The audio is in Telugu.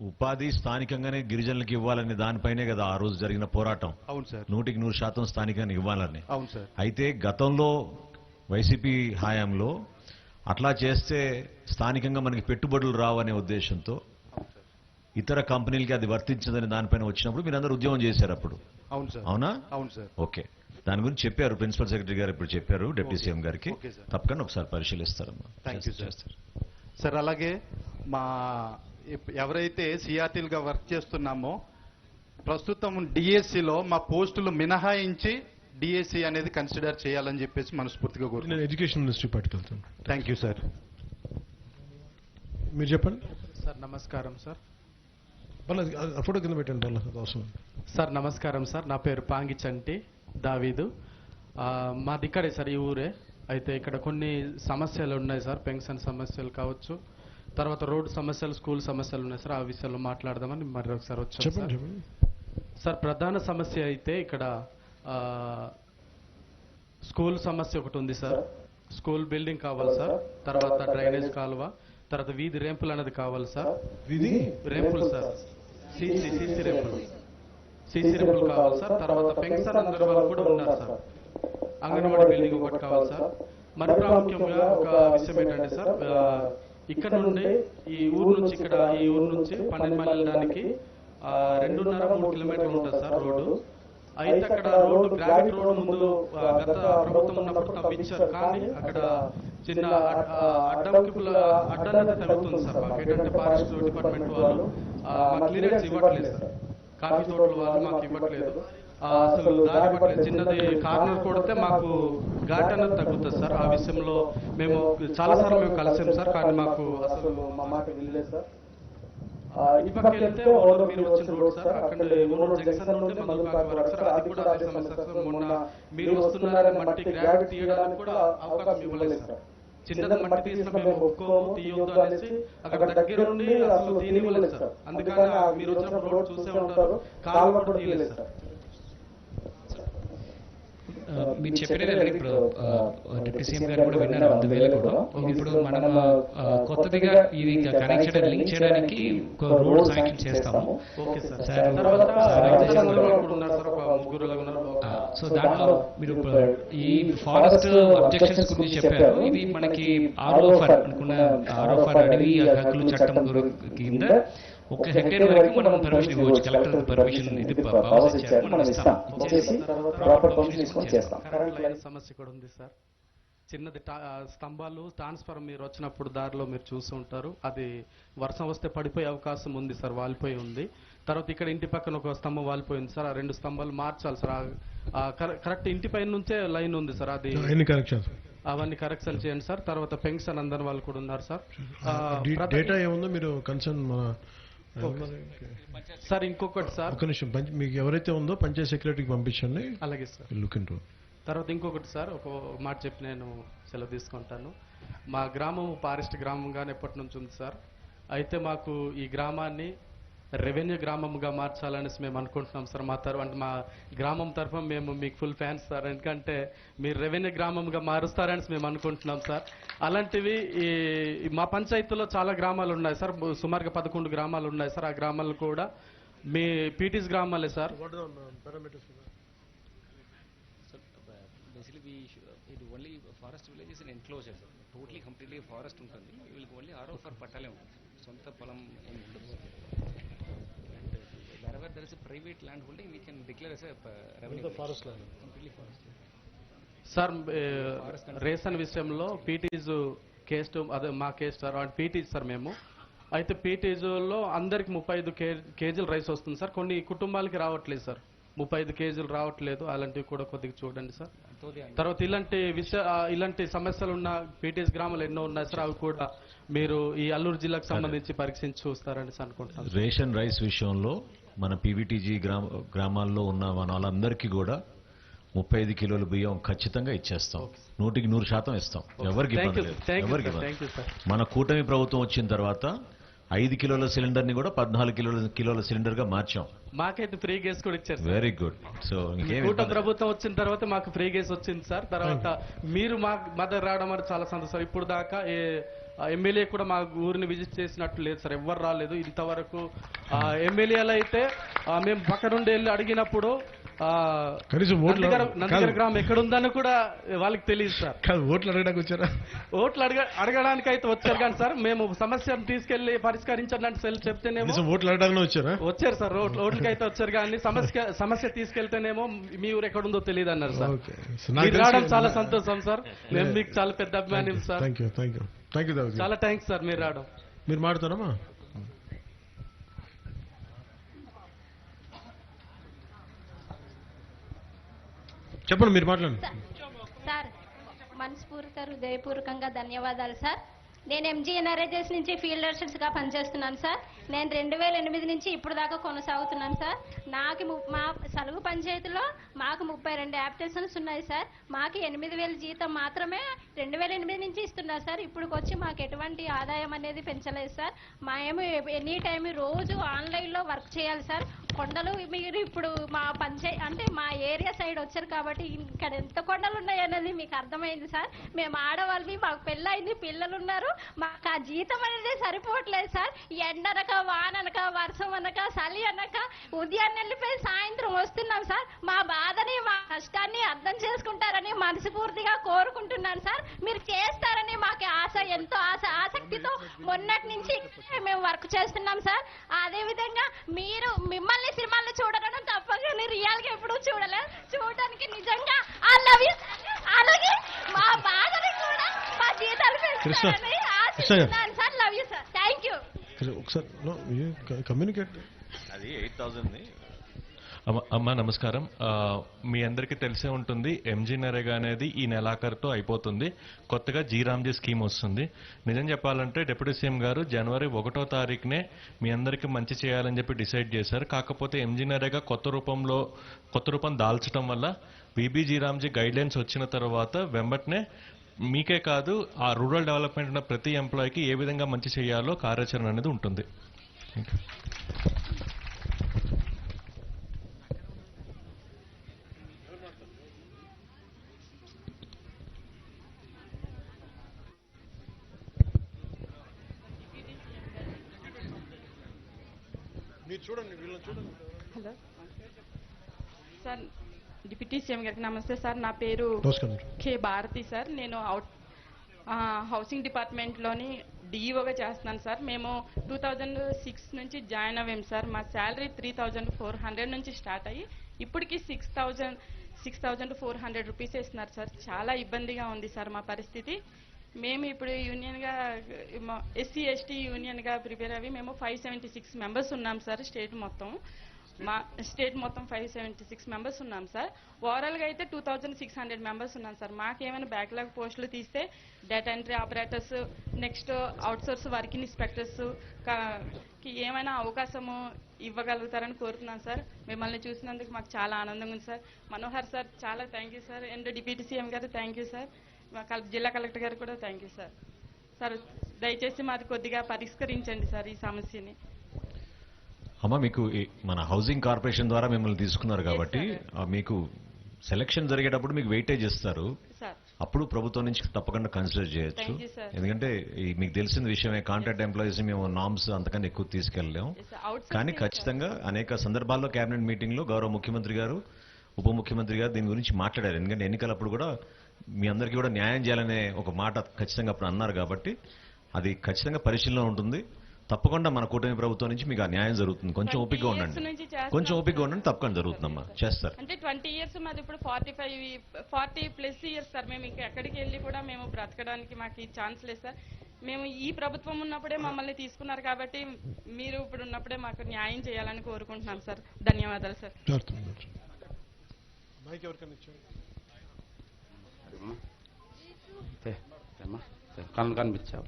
ఉపాధి స్థానికంగానే గిరిజనులకు ఇవ్వాలని దానిపైనే కదా ఆ రోజు జరిగిన పోరాటం. అవును సార్. 100% స్థానికంగా ఇవ్వాలని. అవును సార్. అయితే గతంలో వైసీపీ హయాంలో అట్లా చేస్తే స్థానికంగా మనకి పెట్టుబడులు రావనే ఉద్దేశంతో ఇతర కంపెనీలకి అది వర్తించదని దానిపైన వచ్చినప్పుడు మీరందరూ ఉద్యమం చేశారు అప్పుడు. అవును సార్. అవునా? అవును సార్. ఓకే, దాని గురించి చెప్పారు ప్రిన్సిపల్ సెక్రటరీ గారు, ఇప్పుడు చెప్పారు డిప్యూటీ సీఎం గారికి. Okay sir. తప్పకుండా ఒకసారి పరిశీలిస్తారమ్మా. Thank you sir. సార్ అలాగే మా ఎవరైతే సిఆర్టీలుగా వర్క్ చేస్తున్నామో ప్రస్తుతం డిఎస్సిలో మా పోస్టులు మినహాయించి డిఎస్సి అనేది కన్సిడర్ చేయాలని చెప్పేసి మనస్ఫూర్తిగా కోరుతున్నాను. నేను ఎడ్యుకేషన్ మినిస్ట్రీ పట్టుకెళ్తాను. Thank you sir. మీరు చెప్పండి సార్. నమస్కారం సార్. ఆ ఫోటో కింద పెట్టండి వాళ్ళ అవసరం. సార్ నమస్కారం సార్. నా పేరు పాంగిచంటి దావీదు. మాది ఇక్కడే సార్, ఈ ఊరే. అయితే ఇక్కడ కొన్ని సమస్యలు ఉన్నాయి సార్. పెన్షన్ సమస్యలు కావచ్చు, తర్వాత రోడ్డు సమస్యలు, స్కూల్ సమస్యలు ఉన్నాయి సార్. ఆ విషయాల్లో మాట్లాడదామని మరి ఒకసారి వచ్చాం సార్. సార్ ప్రధాన సమస్య అయితే ఇక్కడ స్కూల్ సమస్య ఒకటి ఉంది సార్. స్కూల్ బిల్డింగ్ కావాలి సార్. తర్వాత డ్రైనేజ్ కాలువ, తర్వాత వీధి రేంపులు అనేది కావాలి సార్. వీధి రేంపులు సార్, సీసీ రేంపులు, సీసీ రేంపులు కావాలి సార్. తర్వాత పెన్షన్ అందరి వాళ్ళు కూడా ఉన్నారు సార్. అంగన్వాడీ బిల్డింగ్ ఒకటి కావాలి సార్. మరి ప్రాముఖ్యంగా ఒక విషయం ఏంటంటే సార్, ఇక్కడ నుండి ఈ ఊరు నుంచి ఈ ఊరు నుంచి 12 మైళ్ళు వెళ్ళడానికి 2.5-3 కిలోమీటర్లు ఉంటుంది సార్ రోడ్డు. అయితే అక్కడ రోడ్డు గ్రావిటీ రోడ్డు ముందు గత ప్రభుత్వం ఉన్నప్పుడు తవ్వించారు, కానీ అక్కడ చిన్న అడ్డన్నది తగ్గుతుంది సార్. మాకు ఏంటంటే ఫారెస్ట్ డిపార్ట్మెంట్ వాళ్ళు మాకు క్లియరెన్స్ ఇవ్వట్లేదు సార్. కాఫీ తోటల వాళ్ళు మాకు ఇవ్వట్లేదు, అసలు దారి ఇవ్వట్లేదు. చిన్నది కార్నర్ కొడితే మాకు ఘాట్ అనేది తగ్గుతుంది సార్. ఆ విషయంలో మేము చాలాసార్లు మేము కలిసాం సార్, కానీ మాకు అసలు మా మాట వినలేదు సార్. ఈ పక్క వెళ్తే మీరు వచ్చిన రోడ్ సార్, అక్కడ జంక్షన్ నుండి మధుపాక వరకు సార్, అది కూడా అదే సమస్య సార్. మొన్న మీరు వస్తున్నారని మట్టి గ్రావిటీ తీయడానికి కూడా అవకాశం ఇవ్వలేదు సార్. చిన్నది మట్టి తీసిన మేము ఒప్పుకోము, తీయొద్దు అనేసి అక్కడ దగ్గర నుండి అసలు తీయనివ్వలేదు సార్. అందుకని మీరు వచ్చినప్పుడు రోడ్ చూసే ఉంటారు, కాలువ కూడా తీయలేదు సార్. మీరు చెప్పిన ఇప్పుడు డిప్యూటీ సీఎం గారు కూడా విన్నారు, అందువేళ కూడా ఇప్పుడు మనం కొత్తదిగా ఇది కనెక్షన్ లింక్ చేయడానికి రోడ్ శాంక్షన్ చేస్తాము. సో దాంట్లో మీరు ఈ ఫారెస్ట్ అబ్జెక్షన్స్ గురించి చెప్పారు. ఇది మనకి ఆర్ఓఫర్ అనుకున్న ఆర్ఓఫర్ అడవి హక్కులు చట్టం కింద 1 హెక్టేర్ వరకు మనం పర్మిషన్ ఇవ్వచ్చు. కలెక్టర్ పర్మిషన్ ఇది పాస్ ఇచ్చారు, మనం ఇస్తాం. సమస్య కూడా ఉంది సార్. చిన్నది స్తంభాలు ట్రాన్స్ఫార్మర్ మీరు వచ్చినప్పుడు దారిలో మీరు చూస్తూ ఉంటారు, అది వర్షం వస్తే పడిపోయే అవకాశం ఉంది సార్, వాలిపోయి ఉంది. తర్వాత ఇక్కడ ఇంటి పక్కన ఒక స్తంభం వాలిపోయింది సార్, ఆ 2 స్తంభాలు మార్చాలి సార్. కరెక్ట్ ఇంటి పైన నుంచే లైన్ ఉంది సార్, అది అవన్నీ కరెక్షన్ చేయండి సార్. తర్వాత పెన్షన్ అందరి వాళ్ళు కూడా ఉన్నారు సార్. డేటా ఏముందో మీరు కన్సర్న్ సార్. ఇంకొకటి సార్, ఒక నిమిషం, మీకు ఎవరైతే ఉందో పంచాయత్ సెక్రటరీకి పంపించండి. అలాగే సార్. తర్వాత ఇంకొకటి సార్, ఒక మాట చెప్పి నేను సెలవు తీసుకుంటాను. మా గ్రామం ఫారెస్ట్ గ్రామంగానే ఎప్పటి నుంచి ఉంది సార్. అయితే మాకు ఈ గ్రామాన్ని రెవెన్యూ గ్రామంగా మార్చాలనేసి మేము అనుకుంటున్నాం సార్. మా గ్రామం తరఫున మేము మీకు ఫుల్ ఫ్యాన్స్ సార్, ఎందుకంటే మీరు రెవెన్యూ గ్రామంగా మారుస్తారనేసి మేము అనుకుంటున్నాం సార్. అలాంటివి మా పంచాయతీలో చాలా గ్రామాలు ఉన్నాయి సార్, సుమారుగా 11 గ్రామాలు ఉన్నాయి సార్. ఆ గ్రామాలు కూడా మీ పీటీస్ గ్రామాలే sir. Only forest villages in enclosure, totally completely forest ఉంటుంది. వీళ్ళకి ఓన్లీ ఆర్ఓఫర్ పట్టాలే ఉంటుంది, సొంత పొలం ఏమి ఉండదు. wherever there is a private land holding, we can declare as a revenue forest land, completely forest land. Sir ration విషయంలో పీటీజ్ కేసు, అదే మా కేసు సార్, పీటీజ్ సార్ మేము. అయితే పీటీజ్లో అందరికి 35 కేజీలు రైస్ వస్తుంది సార్. కొన్ని కుటుంబాలకి రావట్లేదు సార్, 35 కేజీలు రావట్లేదు. అలాంటివి కూడా కొద్దిగా చూడండి సార్. తర్వాత ఇలాంటి సమస్యలు ఉన్న పీటీఎస్ గ్రామాలు ఎన్నో ఉన్నాయి సార్, అవి కూడా మీరు ఈ అల్లూరు జిల్లాకు సంబంధించి పరీక్షించి చూస్తారని అనుకుంటున్నాను. రేషన్ రైస్ విషయంలో మన పీవీటీజీ గ్రామాల్లో ఉన్న మన వాళ్ళందరికీ కూడా 35 కిలోల బియ్యం ఖచ్చితంగా ఇచ్చేస్తాం. 100% ఇస్తాం. ఎవరికి ఇబ్బంది లేదు. మన కూటమి ప్రభుత్వం వచ్చిన తర్వాత 5 కిలోల సిలిండర్ని కూడా 14 కిలోల సిలిండర్గా మార్చాం. మాకైతే ఫ్రీ గ్యాస్ కూడా ఇచ్చారు సార్. Very good. సో ఇంకేం కూటమి ఇబ్బంది- ప్రభుత్వం వచ్చిన తర్వాత మాకు ఫ్రీ గ్యాస్ వచ్చింది సార్. తర్వాత మీరు మా మద్దతు రావడం అనేది చాలా సంతోషం. ఇప్పుడు దాకా ఎమ్మెల్యే కూడా మా ఊరిని విజిట్ చేసినట్టు లేదు సార్, ఎవ్వరు రాలేదు ఇంతవరకు. ఎమ్మెల్యేలు అయితే మేము పక్క నుండి వెళ్ళి అడిగినప్పుడు కనీసం ఓట్లు నందిగర గ్రామం ఎక్కడుందని కూడా వాళ్ళకి తెలియదు సార్. కాదు, ఓట్లు అడగడానికి వచ్చారా? ఓట్లు అడగడానికి అయితే వచ్చారు కానీ సార్, మేము సమస్యను తీసుకెళ్లి పరిష్కరించడానికి చెప్తేనేమో కనీసం ఓట్లు అడగడానికి వచ్చారా? వచ్చారు సార్. ఓట్లకి అయితే వచ్చారు కానీ సమస్య తీసుకెళ్తేనేమో మీ ఊరు ఎక్కడుందో తెలియదు అన్నారు సార్. ఓకే. మీరు రావడం చాలా సంతోషం సార్. మేము మీకు చాలా పెద్ద అభిమానం సార్. Thank you Devaki. చాలా థ్యాంక్స్ సార్ మీరు రావడం. మీరు మాట్లాడతారమ్మా? చెప్పండి, మీరు మాట్లాడండి. సార్ మనస్ఫూర్తిగా హృదయపూర్వకంగా ధన్యవాదాలు సార్. నేను ఎంజీఎన్ఆర్ఐజెస్ నుంచి ఫీల్డ్ అసిస్టెంట్స్గా పనిచేస్తున్నాను సార్. నేను 2008 నుంచి ఇప్పుడు దాకా కొనసాగుతున్నాను సార్. మా సలుగు పంచాయతీలో మాకు 32 యాప్టేషన్స్ ఉన్నాయి సార్. మాకు 8,000 జీతం మాత్రమే 2008 నుంచి ఇస్తున్నారు సార్. ఇప్పుడుకి వచ్చి మాకు ఎటువంటి ఆదాయం అనేది పెంచలేదు సార్. మేము ఎనీ టైం రోజు ఆన్లైన్లో వర్క్ చేయాలి సార్. కొండలు మీరు ఇప్పుడు మా ఏరియా సైడ్ వచ్చారు కాబట్టి ఇక్కడ ఎంత కొండలు ఉన్నాయి అనేది మీకు అర్థమైంది సార్. మేము ఆడవాళ్ళవి, మాకు పెళ్ళయింది, పిల్లలు ఉన్నారు, మాకు ఆ జీతం అనేది సరిపోవట్లేదు సార్. ఎండనక వాననక వర్షం అనక చలి అనక ఉదయాన్నే వెళ్ళిపోయి సాయంత్రం వస్తున్నాం సార్. మా బాధని మా కష్టాన్ని అర్థం చేసుకుంటారని మనస్ఫూర్తిగా కోరుకుంటున్నాను సార్. మీరు చేస్తారని మాకు ఎంతో ఆసక్తితో మొన్నటి నుంచి మేము వర్క్ చేస్తున్నాం సార్. అదేవిధంగా మిమ్మల్ని సినిమాల్లో చూడడం తప్ప కానీ రియల్ గా ఎప్పుడు చూడడానికి నిజంగా అలాగే మా బాధని కూడా మా జీతాలు పెంచుతారని ఆశిస్తున్నాను sir. Love you sir. Thank you. ఒకసారి కమ్యూనికేట్. అది 8,000 అమ్మ నమస్కారం. మీ అందరికీ తెలిసే ఉంటుంది, ఎంజీ నరేగా అనేది ఈ నెలాఖరుతో అయిపోతుంది. కొత్తగా జీరామ్జీ స్కీమ్ వస్తుంది. నిజం చెప్పాలంటే డిప్యూటీ సీఎం గారు జనవరి 1వ తారీఖునే మీ అందరికీ మంచి చేయాలని చెప్పి డిసైడ్ చేశారు. కాకపోతే ఎంజీ నరేగా కొత్త రూపం దాల్చడం వల్ల బీబీ జీరామ్జీ గైడ్లైన్స్ వచ్చిన తర్వాత వెంబటనే మీకే కాదు ఆ రూరల్ డెవలప్మెంట్ ఉన్న ప్రతి ఎంప్లాయీకి ఏ విధంగా మంచి చేయాలో కార్యాచరణ అనేది ఉంటుంది. హలో సార్, డిప్యూటీ సీఎం గారికి నమస్తే సార్. నా పేరు కే భారతి సార్. నేను హౌసింగ్ డిపార్ట్మెంట్లోని డిఈఓగా చేస్తున్నాను సార్. మేము 2006 నుంచి జాయిన్ అవ్వాం సార్. మా శాలరీ 3,400 నుంచి స్టార్ట్ అయ్యి ఇప్పటికి 6,400 రూపీస్ ఇస్తున్నారు సార్. చాలా ఇబ్బందిగా ఉంది సార్ మా పరిస్థితి. మేము ఇప్పుడు యూనియన్గా ఎస్సీ ఎస్టీ యూనియన్గా ప్రిపేర్ అయ్యి మేము 576 మెంబర్స్ ఉన్నాం సార్. స్టేట్ మొత్తం 576 మెంబర్స్ ఉన్నాం సార్. ఓవరాల్గా అయితే 2,600 మెంబర్స్ ఉన్నాం సార్. మాకేమైనా బ్యాక్లాగ్ పోస్టులు తీస్తే data entry operators, next outsource working inspectors కి ఏమైనా అవకాశము ఇవ్వగలుగుతారని కోరుతున్నాను సార్. మిమ్మల్ని చూసినందుకు మాకు చాలా ఆనందంగా ఉంది సార్. మనోహర్ సార్ చాలా thank you sir. And deputy CM గారు థ్యాంక్ యూ సార్. జిల్లా కలెక్టర్ గారు కూడా థ్యాంక్ యూ సార్. సార్ దయచేసి మాది కొద్దిగా పరిష్కరించండి సార్ ఈ సమస్యని. అమ్మ, మీకు మన హౌసింగ్ కార్పొరేషన్ ద్వారా మిమ్మల్ని తీసుకున్నారు కాబట్టి మీకు సెలక్షన్ జరిగేటప్పుడు మీకు వెయిటేజ్ ఇస్తారు. అప్పుడు ప్రభుత్వం నుంచి తప్పకుండా కన్సిడర్ చేయొచ్చు. ఎందుకంటే మీకు తెలిసిన విషయమే, కాంట్రాక్ట్ ఎంప్లాయీస్ మేము నామ్స్ అంతకన్నా ఎక్కువ తీసుకెళ్ళలేము. కానీ ఖచ్చితంగా అనేక సందర్భాల్లో కేబినెట్ మీటింగ్ లో గౌరవ ముఖ్యమంత్రి గారు, ఉప ముఖ్యమంత్రి గారు దీని గురించి మాట్లాడారు. ఎందుకంటే ఎన్నికలప్పుడు కూడా మీ అందరికీ కూడా న్యాయం చేయాలనే ఒక మాట ఖచ్చితంగా అప్పుడు అన్నారు కాబట్టి అది ఖచ్చితంగా పరిశీలన ఉంటుంది. తప్పకుండా మన కూటమి ప్రభుత్వం నుంచి మీకు ఆ న్యాయం జరుగుతుంది. కొంచెం ఓపికగా ఉండండి, తప్పకుండా జరుగుతుందమ్మా, చేస్తారు. అంటే 20 ఇయర్స్ మాది ఇప్పుడు 40+ ఇయర్స్ సార్. మేము ఇంకా ఎక్కడికి వెళ్ళి కూడా మేము బ్రతకడానికి మాకు ఈ ఛాన్స్ లేదు సార్. మేము ఈ ప్రభుత్వం ఉన్నప్పుడే మమ్మల్ని తీసుకున్నారు కాబట్టి మీరు ఇప్పుడు ఉన్నప్పుడే మాకు న్యాయం చేయాలని కోరుకుంటున్నాం సార్. ధన్యవాదాలు సార్. కనిపించావు